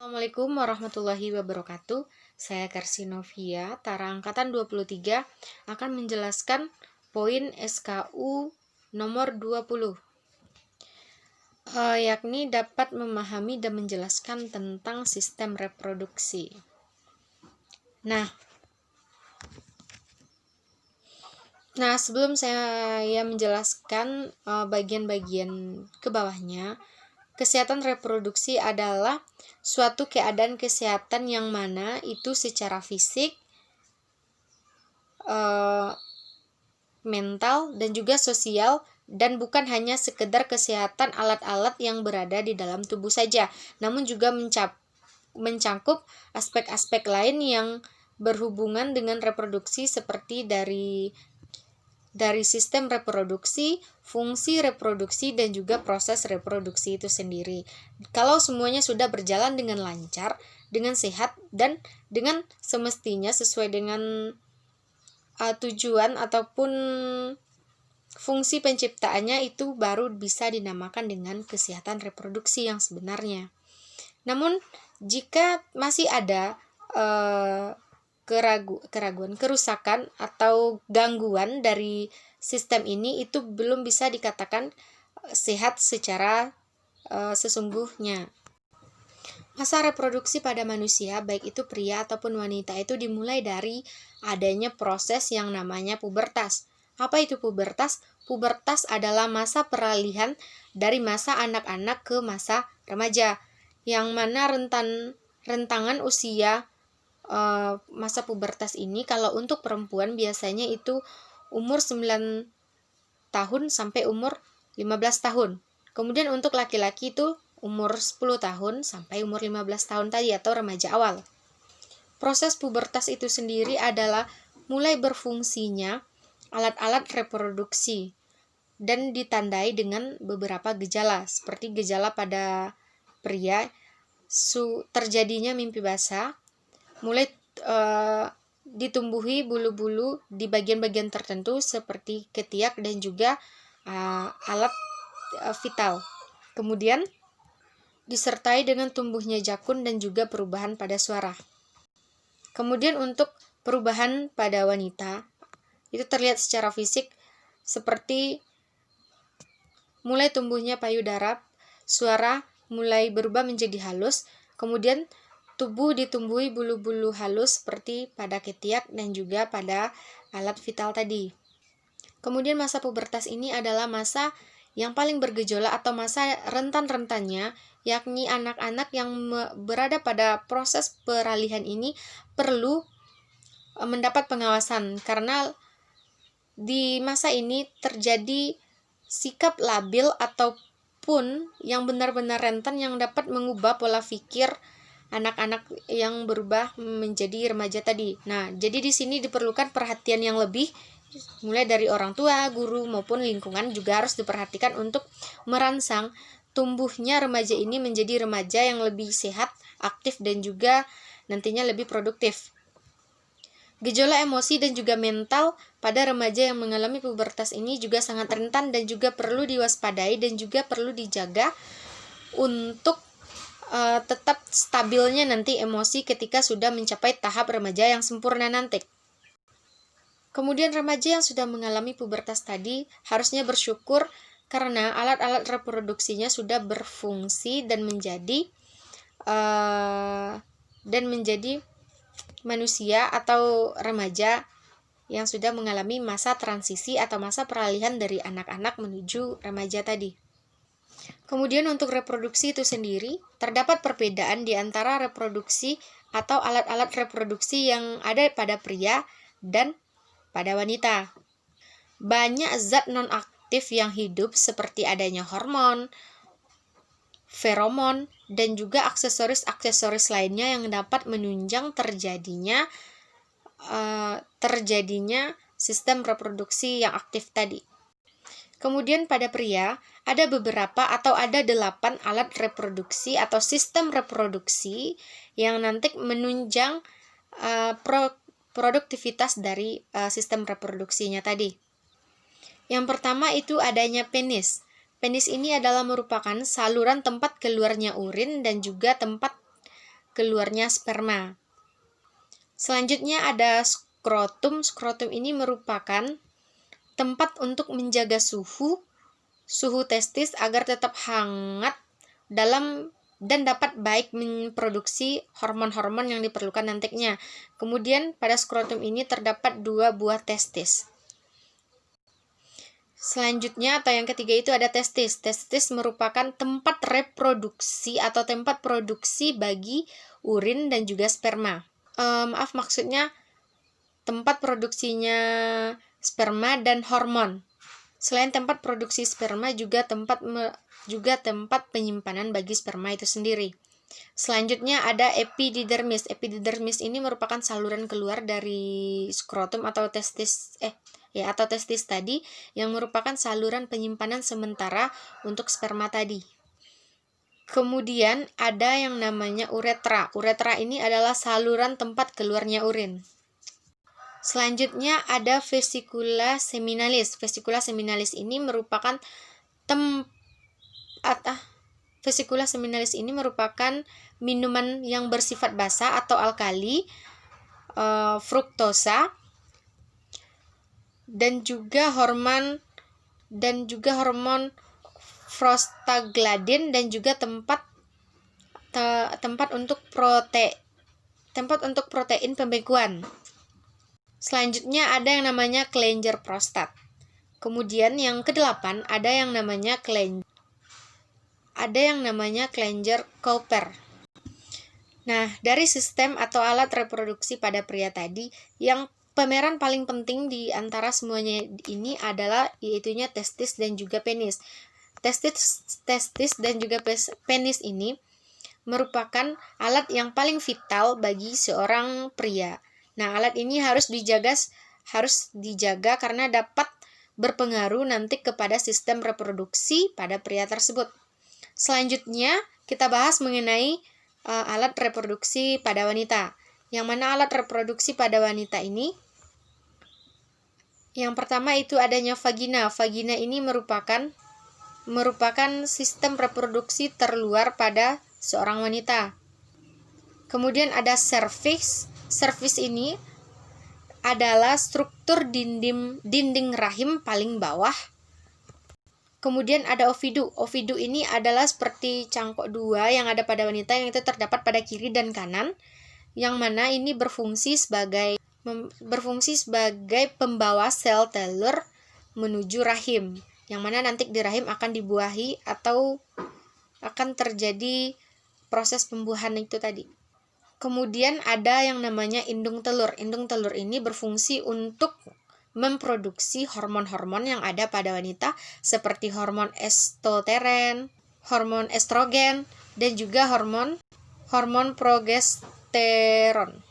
Assalamualaikum warahmatullahi wabarakatuh. Saya Karsinovia, Tara Angkatan 23, akan menjelaskan poin SKU nomor 20, yakni dapat memahami dan menjelaskan tentang sistem reproduksi. Nah, sebelum saya menjelaskan bagian-bagian ke bawahnya, kesehatan reproduksi adalah suatu keadaan kesehatan yang mana itu secara fisik, mental, dan juga sosial, dan bukan hanya sekedar kesehatan alat-alat yang berada di dalam tubuh saja, namun juga mencangkup aspek-aspek lain yang berhubungan dengan reproduksi seperti dari sistem reproduksi, fungsi reproduksi, dan juga proses reproduksi itu sendiri. Kalau semuanya sudah berjalan dengan lancar, dengan sehat, dan dengan semestinya sesuai dengan tujuan ataupun fungsi penciptaannya, itu baru bisa dinamakan dengan kesehatan reproduksi yang sebenarnya. Namun, jika masih ada keraguan, kerusakan, atau gangguan dari sistem ini, itu belum bisa dikatakan sehat secara sesungguhnya. Masa reproduksi pada manusia, baik itu pria ataupun wanita, itu dimulai dari adanya proses yang namanya pubertas. Apa itu pubertas? Pubertas adalah masa peralihan dari masa anak-anak ke masa remaja, yang mana rentangan usia masa pubertas ini, kalau untuk perempuan biasanya itu umur 9 tahun sampai umur 15 tahun. Kemudian untuk laki-laki itu umur 10 tahun sampai umur 15 tahun tadi, atau remaja awal. Proses pubertas itu sendiri adalah mulai berfungsinya alat-alat reproduksi dan ditandai dengan beberapa gejala, seperti gejala pada pria, terjadinya mimpi basah, mulai ditumbuhi bulu-bulu di bagian-bagian tertentu seperti ketiak dan juga alat vital. Kemudian disertai dengan tumbuhnya jakun dan juga perubahan pada suara. Kemudian untuk perubahan pada wanita, itu terlihat secara fisik seperti mulai tumbuhnya payudara, suara mulai berubah menjadi halus, kemudian tubuh ditumbuhi bulu-bulu halus seperti pada ketiak dan juga pada alat vital tadi. Kemudian masa pubertas ini adalah masa yang paling bergejolak atau masa rentan-rentannya, yakni anak-anak yang berada pada proses peralihan ini perlu mendapat pengawasan, karena di masa ini terjadi sikap labil ataupun yang benar-benar rentan yang dapat mengubah pola pikir anak-anak yang berubah menjadi remaja tadi. Nah, jadi di sini diperlukan perhatian yang lebih, mulai dari orang tua, guru, maupun lingkungan juga harus diperhatikan untuk merangsang tumbuhnya remaja ini menjadi remaja yang lebih sehat, aktif, dan juga nantinya lebih produktif. Gejolak emosi dan juga mental pada remaja yang mengalami pubertas ini juga sangat rentan dan juga perlu diwaspadai dan juga perlu dijaga untuk tetap stabilnya nanti emosi ketika sudah mencapai tahap remaja yang sempurna nanti. Kemudian remaja yang sudah mengalami pubertas tadi harusnya bersyukur karena alat-alat reproduksinya sudah berfungsi dan menjadi manusia atau remaja yang sudah mengalami masa transisi atau masa peralihan dari anak-anak menuju remaja tadi. Kemudian untuk reproduksi itu sendiri, terdapat perbedaan di antara reproduksi atau alat-alat reproduksi yang ada pada pria dan pada wanita. Banyak zat non-aktif yang hidup seperti adanya hormon, feromon, dan juga aksesoris-aksesoris lainnya yang dapat menunjang terjadinya sistem reproduksi yang aktif tadi. Kemudian pada pria, ada 8 alat reproduksi atau sistem reproduksi yang nanti menunjang produktivitas dari sistem reproduksinya tadi. Yang pertama itu adanya penis. Penis ini adalah merupakan saluran tempat keluarnya urin dan juga tempat keluarnya sperma. Selanjutnya ada skrotum. Skrotum ini merupakan tempat untuk menjaga suhu testis agar tetap hangat dan dapat baik memproduksi hormon-hormon yang diperlukan nantinya. Kemudian pada skrotum ini terdapat 2 buah testis. Selanjutnya atau yang ketiga itu ada testis. Testis merupakan tempat reproduksi atau tempat produksi bagi urin dan juga sperma. Maksudnya tempat produksinya sperma dan hormon. Selain tempat produksi sperma juga tempat penyimpanan bagi sperma itu sendiri. Selanjutnya ada epididermis. Epididermis ini merupakan saluran keluar dari skrotum atau testis tadi, yang merupakan saluran penyimpanan sementara untuk sperma tadi. Kemudian ada yang namanya uretra. Uretra ini adalah saluran tempat keluarnya urin. Selanjutnya ada vesicula seminalis. Vesicula seminalis ini merupakan minuman yang bersifat basa atau alkali, fruktosa, dan juga hormon prostaglandin, dan juga tempat untuk protein pembekuan. Selanjutnya ada yang namanya kelenjar prostat. Kemudian yang ke-8 ada yang namanya kelenjar Cowper. Nah, dari sistem atau alat reproduksi pada pria tadi, yang pemeran paling penting di antara semuanya ini adalah yaitunya testis dan juga penis. Testis dan juga penis ini merupakan alat yang paling vital bagi seorang pria. Nah, alat ini harus dijaga karena dapat berpengaruh nanti kepada sistem reproduksi pada pria tersebut. Selanjutnya, kita bahas mengenai alat reproduksi pada wanita. Yang mana alat reproduksi pada wanita ini? Yang pertama itu adanya vagina. Vagina ini merupakan sistem reproduksi terluar pada seorang wanita. Kemudian ada cervix. Cervix ini adalah struktur dinding rahim paling bawah. Kemudian ada ovidu. Ovidu ini adalah seperti cangkok 2 yang ada pada wanita, yang itu terdapat pada kiri dan kanan, yang mana ini berfungsi sebagai pembawa sel telur menuju rahim, yang mana nanti di rahim akan dibuahi atau akan terjadi proses pembuahan itu tadi. Kemudian ada yang namanya indung telur. Indung telur ini berfungsi untuk memproduksi hormon-hormon yang ada pada wanita seperti hormon estrogen, dan juga hormon progesteron.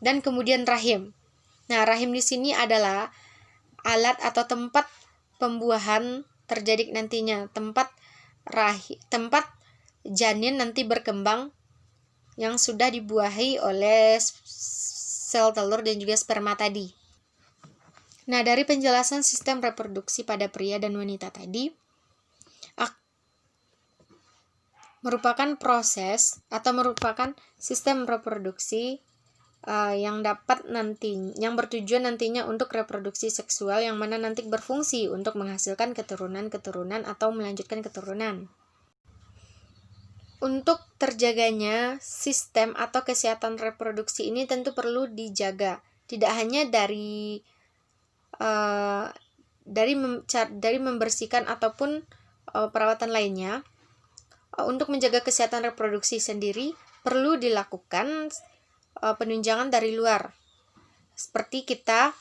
Dan kemudian rahim. Nah, rahim di sini adalah alat atau tempat pembuahan terjadi nantinya, tempat janin nanti berkembang yang sudah dibuahi oleh sel telur dan juga sperma tadi. Nah, dari penjelasan sistem reproduksi pada pria dan wanita tadi, merupakan proses atau merupakan sistem reproduksi yang bertujuan nantinya untuk reproduksi seksual, yang mana nanti berfungsi untuk menghasilkan keturunan atau melanjutkan keturunan. Untuk terjaganya sistem atau kesehatan reproduksi ini tentu perlu dijaga, tidak hanya dari membersihkan ataupun perawatan lainnya. Untuk menjaga kesehatan reproduksi sendiri perlu dilakukan penunjangan dari luar, seperti kita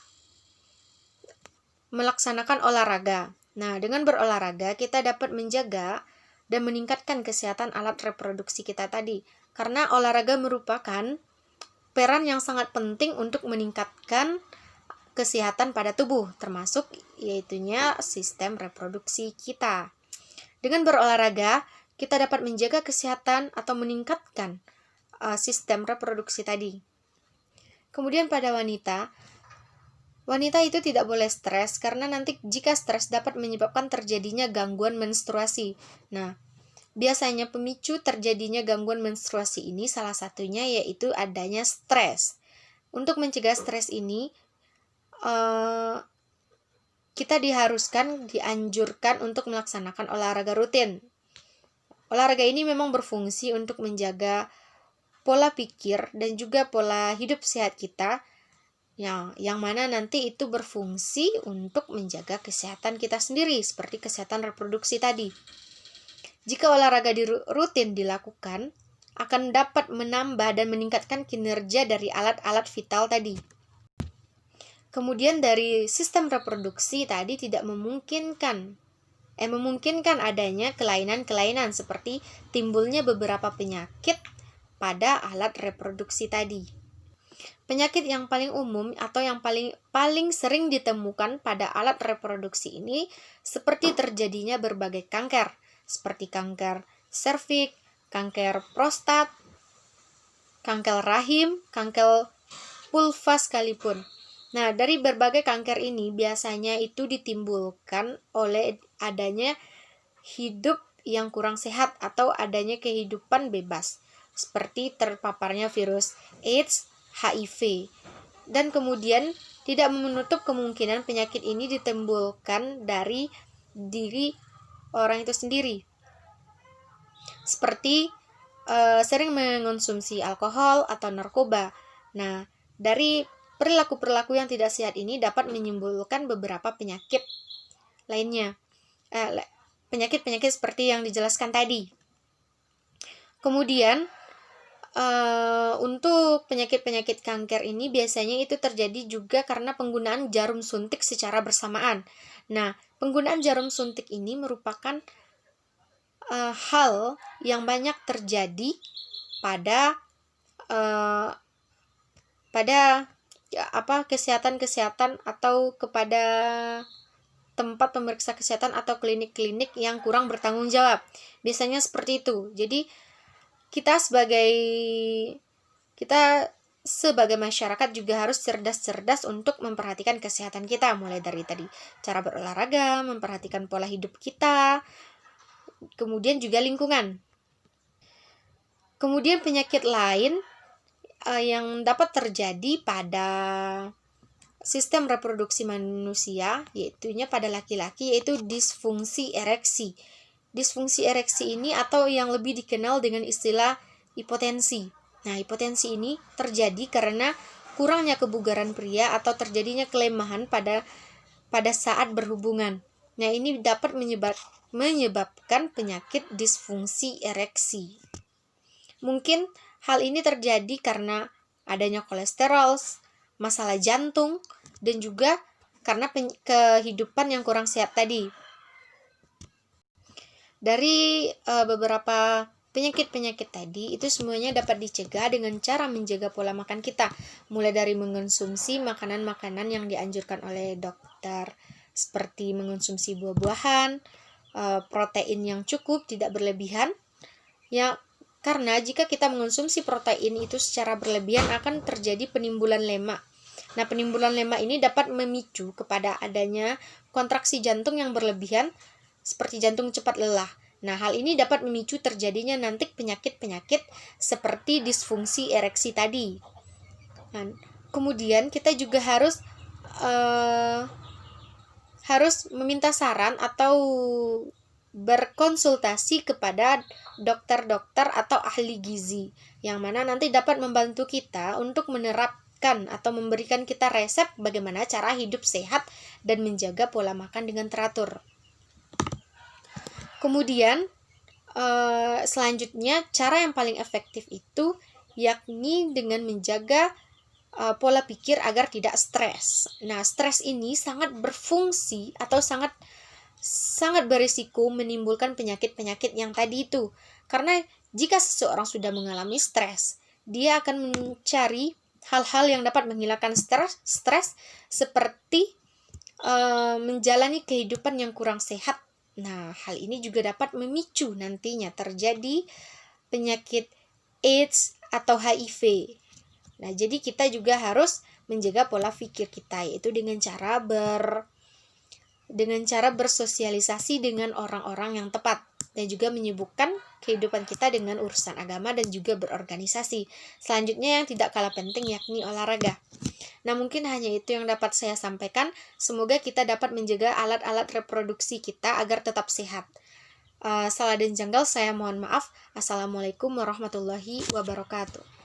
melaksanakan olahraga. Nah, dengan berolahraga kita dapat menjaga dan meningkatkan kesehatan alat reproduksi kita tadi, karena olahraga merupakan peran yang sangat penting untuk meningkatkan kesehatan pada tubuh, termasuk yaitunya sistem reproduksi kita. Dengan berolahraga, kita dapat menjaga kesehatan atau meningkatkan sistem reproduksi tadi. Kemudian pada wanita itu tidak boleh stres, karena nanti jika stres dapat menyebabkan terjadinya gangguan menstruasi. Nah, biasanya pemicu terjadinya gangguan menstruasi ini salah satunya yaitu adanya stres. Untuk mencegah stres ini, kita dianjurkan untuk melaksanakan olahraga rutin. Olahraga ini memang berfungsi untuk menjaga pola pikir dan juga pola hidup sehat kita, yang mana nanti itu berfungsi untuk menjaga kesehatan kita sendiri, seperti kesehatan reproduksi tadi. Jika olahraga rutin dilakukan, akan dapat menambah dan meningkatkan kinerja dari alat-alat vital tadi. Kemudian dari sistem reproduksi tadi tidak memungkinkan adanya kelainan-kelainan seperti timbulnya beberapa penyakit pada alat reproduksi tadi. Penyakit yang paling umum atau yang paling sering ditemukan pada alat reproduksi ini seperti terjadinya berbagai kanker, seperti kanker serviks, kanker prostat, kanker rahim, kanker vulva sekalipun. Nah, dari berbagai kanker ini biasanya itu ditimbulkan oleh adanya hidup yang kurang sehat atau adanya kehidupan bebas, seperti terpaparnya virus AIDS, HIV, dan kemudian tidak menutup kemungkinan penyakit ini ditimbulkan dari diri orang itu sendiri, seperti sering mengonsumsi alkohol atau narkoba. Nah, dari perilaku-perilaku yang tidak sehat ini dapat menimbulkan beberapa penyakit lainnya, penyakit-penyakit seperti yang dijelaskan tadi. Kemudian untuk penyakit-penyakit kanker ini biasanya itu terjadi juga karena penggunaan jarum suntik secara bersamaan. Nah, penggunaan jarum suntik ini merupakan hal yang banyak terjadi pada kesehatan atau kepada tempat pemeriksa kesehatan atau klinik-klinik yang kurang bertanggung jawab. Biasanya seperti itu. Jadi kita sebagai masyarakat juga harus cerdas-cerdas untuk memperhatikan kesehatan kita, mulai dari tadi cara berolahraga, memperhatikan pola hidup kita, kemudian juga lingkungan. Kemudian penyakit lain yang dapat terjadi pada sistem reproduksi manusia, yaitunya pada laki-laki, yaitu disfungsi ereksi. Disfungsi ereksi ini atau yang lebih dikenal dengan istilah impotensi. Nah, impotensi ini terjadi karena kurangnya kebugaran pria atau terjadinya kelemahan pada saat berhubungan. Nah, ini dapat menyebabkan penyakit disfungsi ereksi. Mungkin hal ini terjadi karena adanya kolesterol, masalah jantung, dan juga karena kehidupan yang kurang sehat tadi. Dari beberapa penyakit-penyakit tadi, itu semuanya dapat dicegah dengan cara menjaga pola makan kita, mulai dari mengonsumsi makanan-makanan yang dianjurkan oleh dokter, seperti mengonsumsi buah-buahan, protein yang cukup, tidak berlebihan, ya, karena jika kita mengonsumsi protein itu secara berlebihan akan terjadi penimbulan lemak. Nah, penimbulan lemak ini dapat memicu kepada adanya kontraksi jantung yang berlebihan, seperti jantung cepat lelah. Nah, hal ini dapat memicu terjadinya nanti penyakit-penyakit seperti disfungsi ereksi tadi. Nah, kemudian kita juga harus meminta saran atau berkonsultasi kepada dokter-dokter atau ahli gizi, yang mana nanti dapat membantu kita untuk menerapkan atau memberikan kita resep bagaimana cara hidup sehat dan menjaga pola makan dengan teratur. Kemudian selanjutnya cara yang paling efektif itu yakni dengan menjaga pola pikir agar tidak stres. Nah, stres ini sangat berfungsi atau sangat berisiko menimbulkan penyakit-penyakit yang tadi itu. Karena jika seseorang sudah mengalami stres, dia akan mencari hal-hal yang dapat menghilangkan stres seperti menjalani kehidupan yang kurang sehat. Nah, hal ini juga dapat memicu nantinya terjadi penyakit AIDS atau HIV. Nah, jadi kita juga harus menjaga pola pikir kita, yaitu dengan cara dengan cara bersosialisasi dengan orang-orang yang tepat, dan juga menyibukkan kehidupan kita dengan urusan agama dan juga berorganisasi. Selanjutnya yang tidak kalah penting yakni olahraga. Nah, mungkin hanya itu yang dapat saya sampaikan. Semoga kita dapat menjaga alat-alat reproduksi kita agar tetap sehat. Salah dan janggal saya mohon maaf. Assalamualaikum warahmatullahi wabarakatuh.